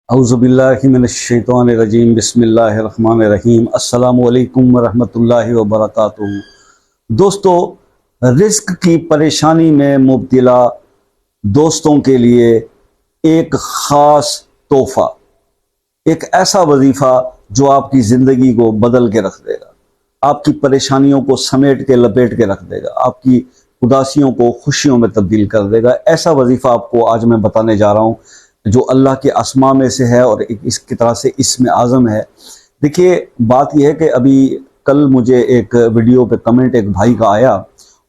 औज़ुबिल्लाहि मिनश्शैतानिर्रजीम बिस्मिल्लाहिर्रहमानिर्रहीम अस्सलामु अलैकुम वरहमतुल्लाहि वबरकातुहू। दोस्तों, रिस्क की परेशानी में मुब्तला दोस्तों के लिए एक ख़ास तोहफ़ा, एक ऐसा वजीफ़ा जो आपकी ज़िंदगी को बदल के रख देगा, आपकी परेशानियों को समेट के लपेट के रख देगा, आपकी उदासियों को खुशियों में तब्दील कर देगा। ऐसा वजीफ़ा आपको आज मैं बताने जा रहा हूँ जो अल्लाह के अस्मा में से है और इसकी तरह से इसमें आज़म है। देखिए, बात यह है कि अभी कल मुझे एक वीडियो पे कमेंट एक भाई का आया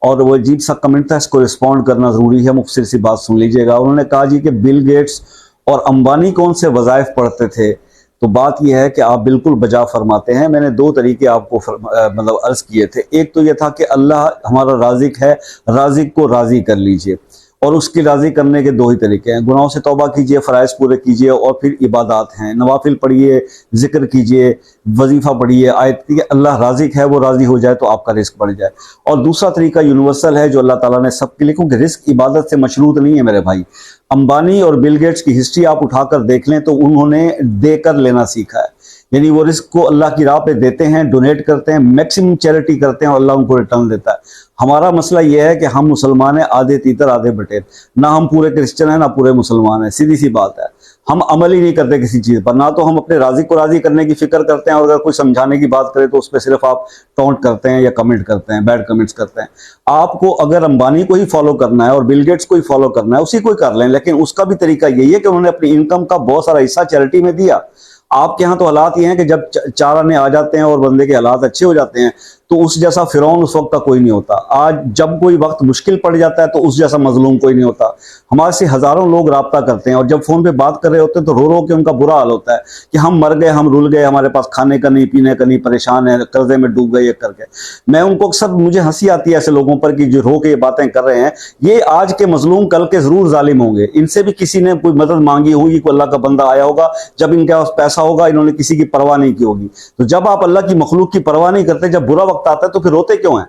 और वो अजीब सा कमेंट था, इसको रिस्पॉन्ड करना ज़रूरी है। मुख्तसर सी बात सुन लीजिएगा। उन्होंने कहा जी कि बिल गेट्स और अंबानी कौन से वज़ाइफ पढ़ते थे। तो बात यह है कि आप बिल्कुल बजा फरमाते हैं। मैंने दो तरीके आपको मतलब अर्ज़ किए थे। एक तो यह था कि अल्लाह हमारा राज़िक है, राज़िक को राज़ी कर लीजिए, और उसकी राज़ी करने के दो ही तरीके हैं। गुनाहों से तौबा कीजिए, फ़राइज़ पूरे कीजिए, और फिर इबादात हैं, नवाफिल पढ़िए, ज़िक्र कीजिए, वजीफ़ा पढ़िए, आयत की अल्लाह राज़िक है, वो राज़ी हो जाए तो आपका रिस्क बढ़ जाए। और दूसरा तरीका यूनिवर्सल है जो अल्लाह ताला ने सबके लिए, क्योंकि रिस्क इबादत से मशरूत नहीं है मेरे भाई। अंबानी और बिल गेट्स की हिस्ट्री आप उठाकर देख लें तो उन्होंने देकर लेना सीखा है, यानी वो रिस्क को अल्लाह की राह पे देते हैं, डोनेट करते हैं, मैक्सिमम चैरिटी करते हैं और अल्लाह उनको रिटर्न देता है। हमारा मसला यह है कि हम मुसलमान हैं, आधे तीतर आधे बटेर, ना हम पूरे क्रिश्चियन हैं ना पूरे मुसलमान हैं। सीधी सी बात है, हम अमल ही नहीं करते किसी चीज़ पर। ना तो हम अपने राज़ी को राज़ी करने की फिक्र करते हैं, और अगर कोई समझाने की बात करे तो उस पर सिर्फ आप टॉन्ट करते हैं या कमेंट करते हैं, बैड कमेंट्स करते हैं। आपको अगर अंबानी को ही फॉलो करना है और बिल गेट्स को ही फॉलो करना है, उसी को ही कर लें, लेकिन उसका भी तरीका यही है कि उन्होंने अपनी इनकम का बहुत सारा हिस्सा चैरिटी में दिया। आपके यहाँ तो हालात ये हैं कि जब चार आने आ जाते हैं और बंदे के हालात अच्छे हो जाते हैं तो उस जैसा फिरौन उस वक्त का कोई नहीं होता। आज जब कोई वक्त मुश्किल पड़ जाता है तो उस जैसा मजलूम कोई नहीं होता। हमारे से हजारों लोग राब्ता करते हैं और जब फोन पे बात कर रहे होते हैं तो रो रो के उनका बुरा हाल होता है कि हम मर गए, हम रुल गए, हमारे पास खाने का नहीं, पीने का नहीं, परेशान है, कर्जे में डूब गए ये करके। मैं उनको अक्सर, मुझे हंसी आती है ऐसे लोगों पर कि जो रो के ये बातें कर रहे हैं। ये आज के मजलूम कल के जरूर जालिम होंगे। इनसे भी किसी ने कोई मदद मांगी होगी, कोई अल्लाह का बंदा आया होगा, जब इनके पास पैसा होगा इन्होंने किसी की परवाह नहीं की होगी। तो जब आप अल्लाह की मखलूक की परवाह नहीं करते, जब बुरा वक्त आता है तो फिर रोते क्यों हैं,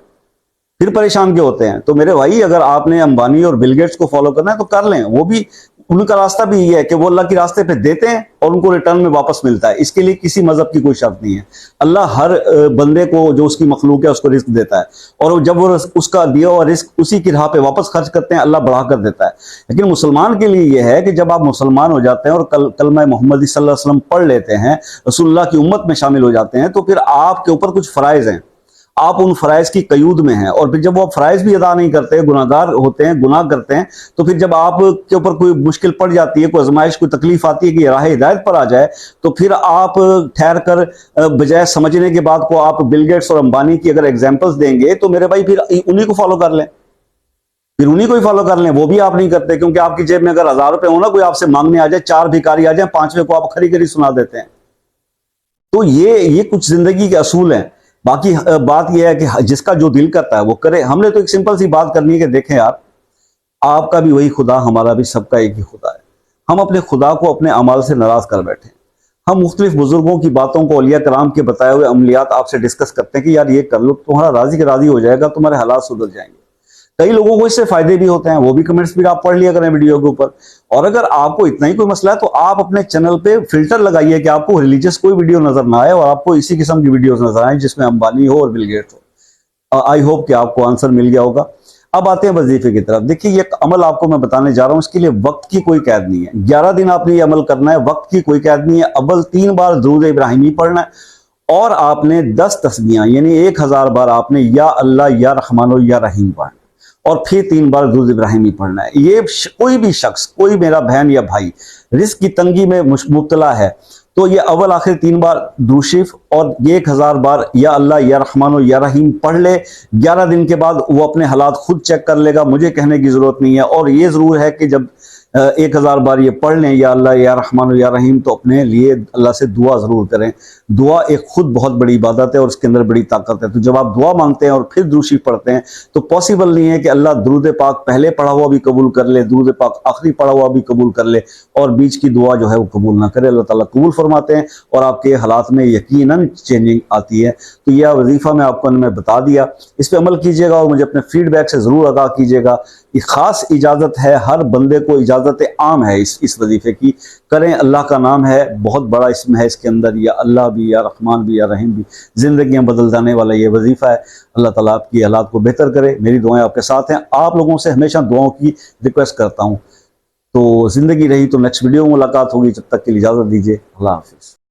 फिर परेशान क्यों होते हैं। तो मेरे भाई, अगर आपने अंबानी और बिल गेट्स को फॉलो करना है तो कर लें। वो भी, उनका रास्ता भी ये है कि वो अल्लाह के रास्ते पे देते हैं और उनको रिटर्न में वापस मिलता है। इसके लिए किसी मजहब की कोई शर्त नहीं है। अल्लाह हर बंदे को जो उसकी मखलूक है उसको रिस्क देता है, और जब वो उसका दिया हुआ रिस्क उसी की राह पे वापस खर्च करते हैं, अल्लाह बढ़ा कर देता है। लेकिन मुसलमान के लिए यह है कि जब आप मुसलमान हो जाते हैं और कलमा मोहम्मदी सल्लल्लाहु अलैहि वसल्लम पढ़ लेते हैं, रसूलुल्लाह की उम्मत में शामिल हो जाते हैं, तो फिर आपके ऊपर कुछ फराइज हैं, आप उन फराइज की कयूद में हैं। और फिर जब वो आप फराइज भी अदा नहीं करते, गुनाहगार होते हैं, गुनाह करते हैं, तो फिर जब आपके ऊपर कोई मुश्किल पड़ जाती है, कोई आजमाइश, कोई तकलीफ आती है कि राह हिदायत पर आ जाए, तो फिर आप ठहर कर बजाय समझने के बाद को आप बिल गेट्स और अंबानी की अगर एग्जाम्पल्स देंगे तो मेरे भाई फिर उन्हीं को फॉलो कर लें, फिर उन्हीं को ही फॉलो कर लें। वो भी आप नहीं करते, क्योंकि आपकी जेब में अगर 1000 रुपए हो ना, कोई आपसे मांगने आ जाए, चार भिखारी आ जाए, पांचवें को आप खरी खरी सुना देते हैं। तो ये कुछ जिंदगी के असूल हैं। बाकी बात यह है कि जिसका जो दिल करता है वो करे। हमने तो एक सिंपल सी बात करनी है कि देखें यार, आपका भी वही खुदा, हमारा भी, सबका एक ही खुदा है। हम अपने खुदा को अपने अमाल से नाराज कर बैठे हैं। हम मुख्तलिफ बुजुर्गों की बातों को, औलिया कराम के बताए हुए अमलियात आपसे डिस्कस करते हैं कि यार ये कर लो, तुम्हारा राजी के राजी हो जाएगा, तुम्हारे हालात सुधर जाएंगे। कई लोगों को इससे फायदे भी होते हैं, वो भी कमेंट्स भी आप पढ़ लिया करें वीडियो के ऊपर। और अगर आपको इतना ही कोई मसला है तो आप अपने चैनल पे फिल्टर लगाइए कि आपको रिलीजियस कोई वीडियो नजर ना आए और आपको इसी किस्म की वीडियोस नजर आए जिसमें अंबानी हो और बिल गेट्स हो। आई होप कि आपको आंसर मिल गया होगा। अब आते हैं वजीफे की तरफ। देखिए, ये अमल आपको मैं बताने जा रहा हूं, इसके लिए वक्त की कोई कैद नहीं है। 11 दिन आपने ये अमल करना है, वक्त की कोई कैद नहीं है। अव्वल 3 बार दुरूद इब्राहिमी पढ़ना है और आपने 10 तस्बीहां यानी 1000 बार आपने या अल्लाह या रहमानो या रहीम पढ़ना, और फिर 3 बार दुरूद इब्राहिमी पढ़ना है। ये कोई भी शख्स, कोई मेरा बहन या भाई रिस्क की तंगी में मुब्तला है तो ये अव्वल आखिर 3 बार दुरूद शरीफ और 1000 बार या अल्लाह या रहमानो या रहीम पढ़ ले। 11 दिन के बाद वो अपने हालात खुद चेक कर लेगा, मुझे कहने की जरूरत नहीं है। और ये जरूर है कि जब 1000 बार ये पढ़ लें या अल्लाह या रहमान या रहीम, तो अपने लिए अल्लाह से दुआ ज़रूर करें। दुआ एक खुद बहुत बड़ी इबादत है और उसके अंदर बड़ी ताकत है। तो जब आप दुआ मांगते हैं और फिर दुरूद शरीफ पढ़ते हैं तो पॉसिबल नहीं है कि अल्लाह दुरूद पाक पहले पढ़ा हुआ भी कबूल कर ले, दुरूद पाक आखिरी पढ़ा हुआ भी कबूल कर ले और बीच की दुआ जो है वो कबूल ना करे। अल्लाह ताला कबूल फरमाते हैं और आपके हालात में यकीनन चेंजिंग आती है। तो यह वजीफ़ा मैं आपको बता दिया, इस पर अमल कीजिएगा और मुझे अपने फीडबैक से ज़रूर आगाह कीजिएगा। ख़ास इजाज़त है, हर बंदे को इजाज़त आम है इस वजीफ़े की। करें, अल्लाह का नाम है, बहुत बड़ा इसम है इसके अंदर, या अल्लाह भी, या रहमान भी, या रहीम भी, ज़िंदगियाँ बदल जाने वाला ये वजीफ़ा है। अल्लाह ताला आपकी हालात को बेहतर करे। मेरी दुआएं आपके साथ हैं। आप लोगों से हमेशा दुआओं की रिक्वेस्ट करता हूँ। तो ज़िंदगी रही तो नेक्स्ट वीडियो में मुलाकात होगी। जब तक के लिए इजाज़त दीजिए। अल्लाह हाफ़िज़।